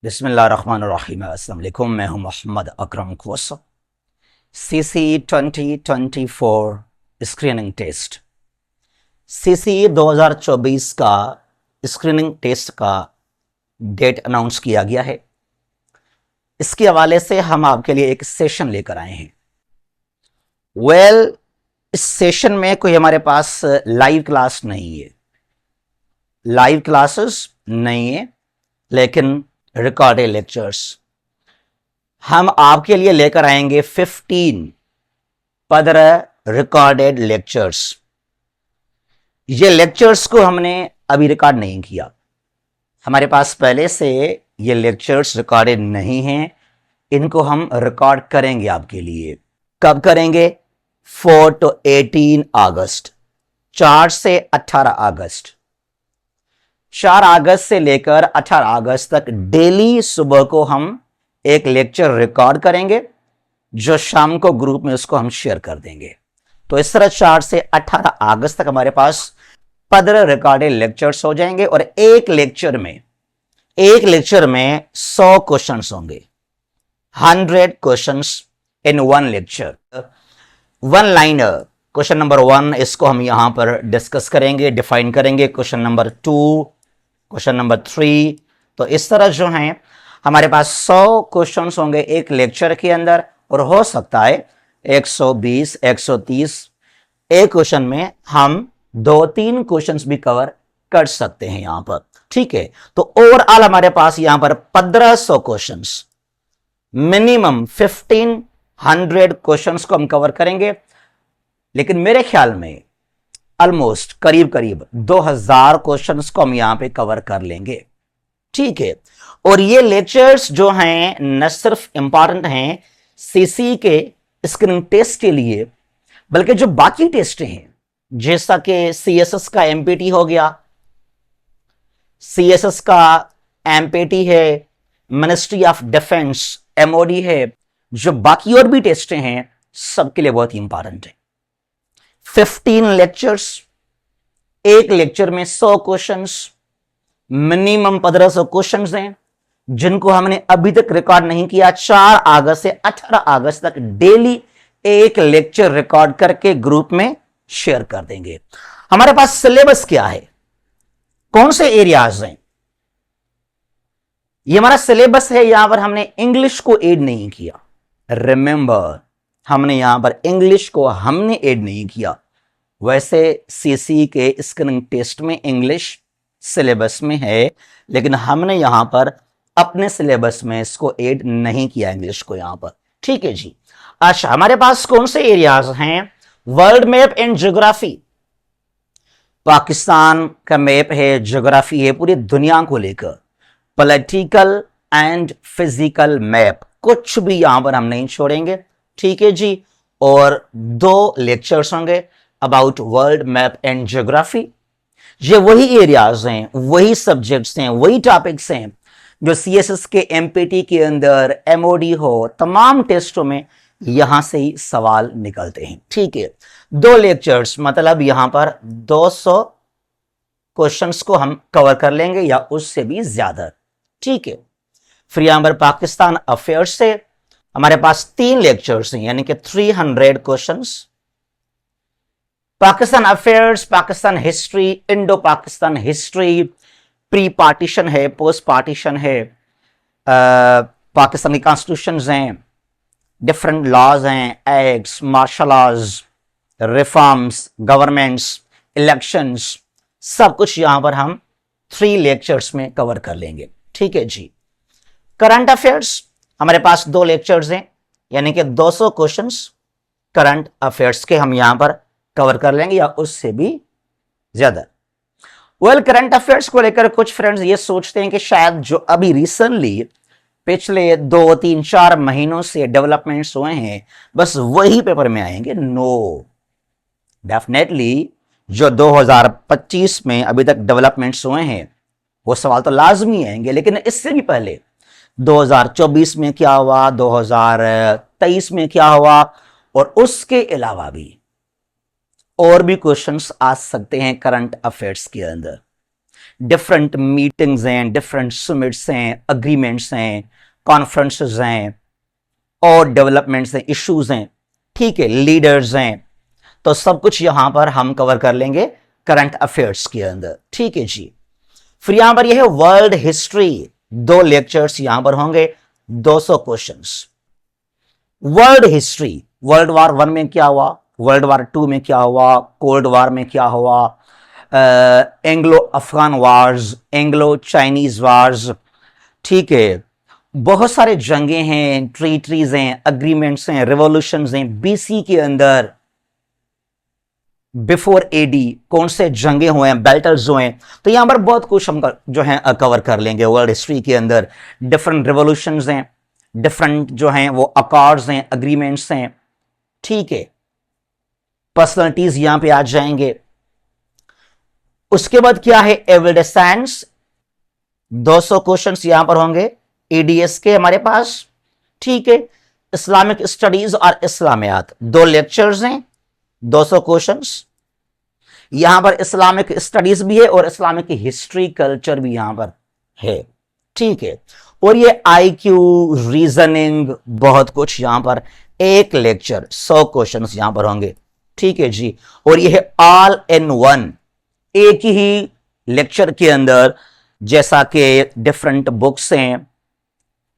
बिस्मिल्लाहिर्रहमानिर्रहीम। अस्सलाम वालेकुम। मैं हूं मोहम्मद अकरम कोसो। सीसी 2024 स्क्रीनिंग टेस्ट, सीसी 2024 का स्क्रीनिंग टेस्ट का डेट अनाउंस किया गया है। इसके हवाले से हम आपके लिए एक सेशन लेकर आए हैं। इस सेशन में कोई हमारे पास लाइव क्लास नहीं है, लाइव क्लासेस नहीं है, लेकिन रिकॉर्डेड लेक्चर्स हम आपके लिए लेकर आएंगे। 15 रिकॉर्डेड लेक्चर्स। ये लेक्चर्स को हमने अभी रिकॉर्ड नहीं किया, हमारे पास पहले से ये लेक्चर्स रिकॉर्डेड नहीं हैं। इनको हम रिकॉर्ड करेंगे आपके लिए। कब करेंगे? 4 to 18 अगस्त, 4 से 18 अगस्त। 4 अगस्त से लेकर 18 अगस्त तक डेली सुबह को हम एक लेक्चर रिकॉर्ड करेंगे, जो शाम को ग्रुप में उसको हम शेयर कर देंगे। तो इस तरह 4 से 18 अगस्त तक हमारे पास 15 रिकॉर्डेड लेक्चर्स हो जाएंगे और एक लेक्चर में 100 क्वेश्चंस होंगे। 100 questions in one lecture. One liner question number 1, इसको हम यहां पर डिस्कस करेंगे, डिफाइन करेंगे। Question number 2, question number 3। तो इस तरह जो है हमारे पास 100 क्वेश्चंस होंगे एक लेक्चर के अंदर, और हो सकता है 120, 130 एक क्वेश्चन में हम 2-3 क्वेश्चंस भी कवर कर सकते हैं यहां पर। ठीक है, तो ओवरऑल हमारे पास यहां पर 1500 क्वेश्चंस, मिनिमम 1500 क्वेश्चंस को हम कवर करेंगे। लेकिन मेरे ख्याल में ऑलमोस्ट करीब 2000 क्वेश्चंस को हम यहां पे कवर कर लेंगे। ठीक है, और ये लेक्चर्स जो हैं न सिर्फ इंपॉर्टेंट हैं सीसी के स्क्रीनिंग टेस्ट के लिए, बल्कि जो बाकी टेस्ट हैं, जैसा कि सीएसएस का एमपीटी हो गया, सीएसएस का एमपीटी है, मिनिस्ट्री ऑफ डिफेंस एमओडी है, जो बाकी और भी टेस्ट हैं, सबके लिए बहुत ही इंपॉर्टेंट है। 15 लेक्चर्स, एक लेक्चर में 100 क्वेश्चंस, मिनिमम 1500 क्वेश्चंस हैं, जिनको हमने अभी तक रिकॉर्ड नहीं किया। 4 अगस्त से 18 अगस्त तक डेली एक लेक्चर रिकॉर्ड करके ग्रुप में शेयर कर देंगे। हमारे पास सिलेबस क्या है, कौन से एरियाज हैं, ये हमारा सिलेबस है। यहां पर हमने इंग्लिश को ऐड नहीं किया। रिमेंबर, हमने यहां पर इंग्लिश को हमने ऐड नहीं किया। वैसे सीसी के स्क्रीनिंग टेस्ट में इंग्लिश सिलेबस में है, लेकिन हमने यहां पर अपने सिलेबस में इसको ऐड नहीं किया, इंग्लिश को यहां पर। ठीक है जी। अच्छा, हमारे पास कौन से एरियाज हैं? World map and geography, Pakistan का मैप है, ज्योग्राफी है पूरी दुनिया को लेकर। पॉलिटिकल एंड फिजिकल मैप, कुछ भी यहां पर हम नहीं छोड़ेंगे। ठीक है जी। और 2 लेक्चर्स होंगे about world map and geography. ये वही एरियाज हैं, वही सब्जेक्ट्स हैं, वही टॉपिक्स हैं जो सीएसएस के एमपीटी के अंदर, एमओडी हो, तमाम टेस्टों में यहां से ही सवाल निकलते हैं। ठीक है, 2 लेक्चर्स मतलब यहां पर 200 क्वेश्चंस को हम कवर कर लेंगे या उससे भी ज्यादा। ठीक है, फिर यहां पर पाकिस्तान अफेयर्स से हमारे पास 3 लेक्चर्स हैं, यानी कि 300 questions. Pakistan affairs, Pakistan history, Indo Pakistan history, pre partition है, पोस्ट पार्टीशन है, पाकिस्तानी कॉन्स्टिट्यूशन हैं, डिफरेंट लॉज हैं, acts, martial laws, reforms, governments, elections, सब कुछ यहां पर हम 3 लेक्चर्स में कवर कर लेंगे। ठीक है जी। करंट अफेयर्स हमारे पास 2 लेक्चर्स हैं, यानी कि 200 क्वेश्चंस करंट अफेयर्स के हम यहां पर कवर कर लेंगे या उससे भी ज्यादा। करंट अफेयर्स को लेकर कुछ फ्रेंड्स ये सोचते हैं कि शायद जो अभी रिसेंटली पिछले 2-3-4 महीनों से डेवलपमेंट्स हुए हैं, बस वही पेपर में आएंगे। नो, डेफिनेटली जो 2025 में अभी तक डेवलपमेंट्स हुए हैं वो सवाल तो लाजमी आएंगे, लेकिन इससे भी पहले 2024 में क्या हुआ, 2023 में क्या हुआ, और उसके अलावा भी और भी क्वेश्चंस आ सकते हैं करंट अफेयर्स के अंदर। डिफरेंट मीटिंग्स हैं, डिफरेंट समिट्स हैं, अग्रीमेंट्स हैं, कॉन्फ्रेंसेस हैं और डेवलपमेंट्स हैं, इश्यूज हैं, ठीक है, लीडर्स हैं, तो सब कुछ यहां पर हम कवर कर लेंगे करंट अफेयर्स के अंदर, ठीक है जी। फिर यहां पर यह है वर्ल्ड हिस्ट्री, 2 लेक्चर्स यहां पर होंगे, 200 questions. World history, world war 1 में क्या हुआ, वर्ल्ड वार 2 में क्या हुआ, कोल्ड वार में क्या हुआ, Anglo Afghan wars, Anglo Chinese wars, ठीक है, बहुत सारे जंगे हैं, ट्रीटीज हैं, अग्रीमेंट्स हैं, रिवॉल्यूशंस हैं, बीसी के अंदर, बिफोर एडी कौन से जंगे हुए हैं, बैटल्स हुए हैं, तो यहां पर बहुत कुछ हम जो है कवर कर लेंगे वर्ल्ड हिस्ट्री के अंदर। डिफरेंट रिवॉल्यूशंस हैं, डिफरेंट जो हैं वो अकॉर्ड्स हैं, अग्रीमेंट्स हैं, ठीक है, पर्सनालिटीज यहां पे आ जाएंगे। उसके बाद क्या है, एविडेंस, 200 क्वेश्चंस यहां पर होंगे एडीएस के हमारे पास, ठीक है। इस्लामिक स्टडीज और इस्लामियात, 2 लेक्चर्स हैं, 200 क्वेश्चंस। यहां पर इस्लामिक स्टडीज भी है और इस्लामिक हिस्ट्री कल्चर भी यहां पर है, ठीक है। और ये आईक्यू, रीजनिंग, बहुत कुछ यहां पर, एक लेक्चर 100 क्वेश्चंस यहां पर होंगे, ठीक है जी। और ये है ऑल इन वन, एक ही लेक्चर के अंदर, जैसा कि डिफरेंट बुक्स हैं,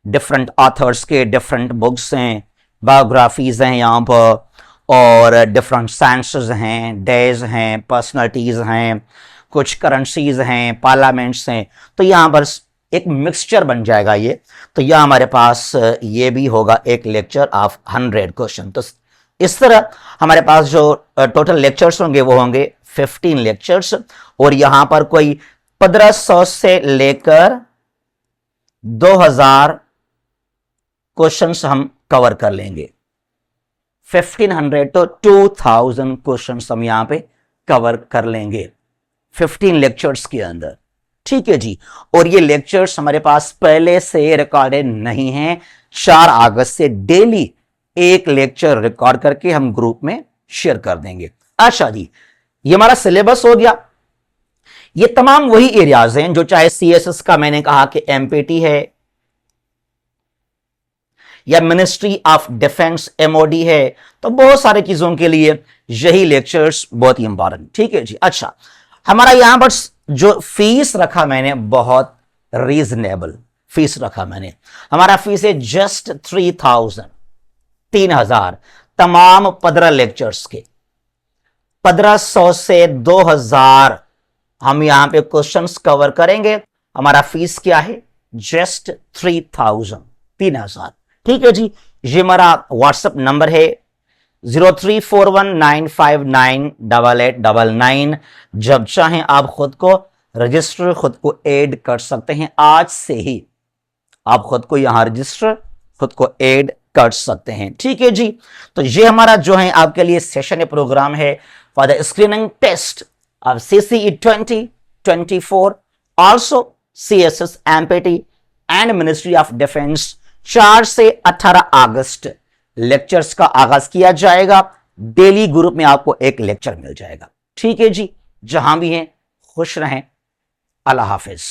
डिफरेंट ऑथर्स के डिफरेंट बुक्स हैं, बायोग्राफीज हैं यहां पर, और डिफरेंट साइंसेस हैं, डेज हैं, पर्सनालिटीज हैं, कुछ करेंसीज हैं, पार्लियामेंट्स हैं, तो यहां पर एक मिक्सचर बन जाएगा ये। तो यह हमारे पास ये भी होगा एक लेक्चर ऑफ 100 क्वेश्चन। तो इस तरह हमारे पास जो टोटल लेक्चर्स होंगे वो होंगे 15 लेक्चर्स, और यहां पर कोई 1500 से लेकर 2000 क्वेश्चंस हम कवर कर लेंगे। 1500 तो 2000 क्वेश्चंस हम यहां पे कवर कर लेंगे 15 लेक्चर्स के अंदर, ठीक है जी। और ये लेक्चर्स हमारे पास पहले से रिकॉर्डेड नहीं हैं, 4 अगस्त से डेली एक लेक्चर रिकॉर्ड करके हम ग्रुप में शेयर कर देंगे। अच्छा जी, ये हमारा सिलेबस हो गया। ये तमाम वही एरियाज हैं जो चाहे सीएसएस का मैंने कहा कि एमपीटी है, या मिनिस्ट्री ऑफ डिफेंस एमओडी है, तो बहुत सारे चीजों के लिए यही लेक्चर्स बहुत ही इंपॉर्टेंट, ठीक है जी। अच्छा, हमारा यहां पर जो फीस रखा मैंने, बहुत रीजनेबल फीस रखा मैंने। हमारा फीस है जस्ट 3000 तमाम 15 लेक्चर्स के, 1500 से 2000 हम यहां पे क्वेश्चंस कवर करेंगे। हमारा फीस क्या है, जस्ट 3000, ठीक है जी। ये हमारा व्हाट्सएप नंबर है 0341959889। जब चाहें आप खुद को रजिस्टर, खुद को ऐड कर सकते हैं। आज से ही आप खुद को यहां रजिस्टर, खुद को ऐड कर सकते हैं, ठीक है जी। तो ये हमारा जो है आपके लिए सेशन प्रोग्राम है for the screening test of CCE 2024, also CSS MPT and ministry of defence. 4 से 18 अगस्त लेक्चर्स का आगाज किया जाएगा। डेली ग्रुप में आपको एक लेक्चर मिल जाएगा, ठीक है जी। जहां भी हैं खुश रहें, अल्लाह हाफिज।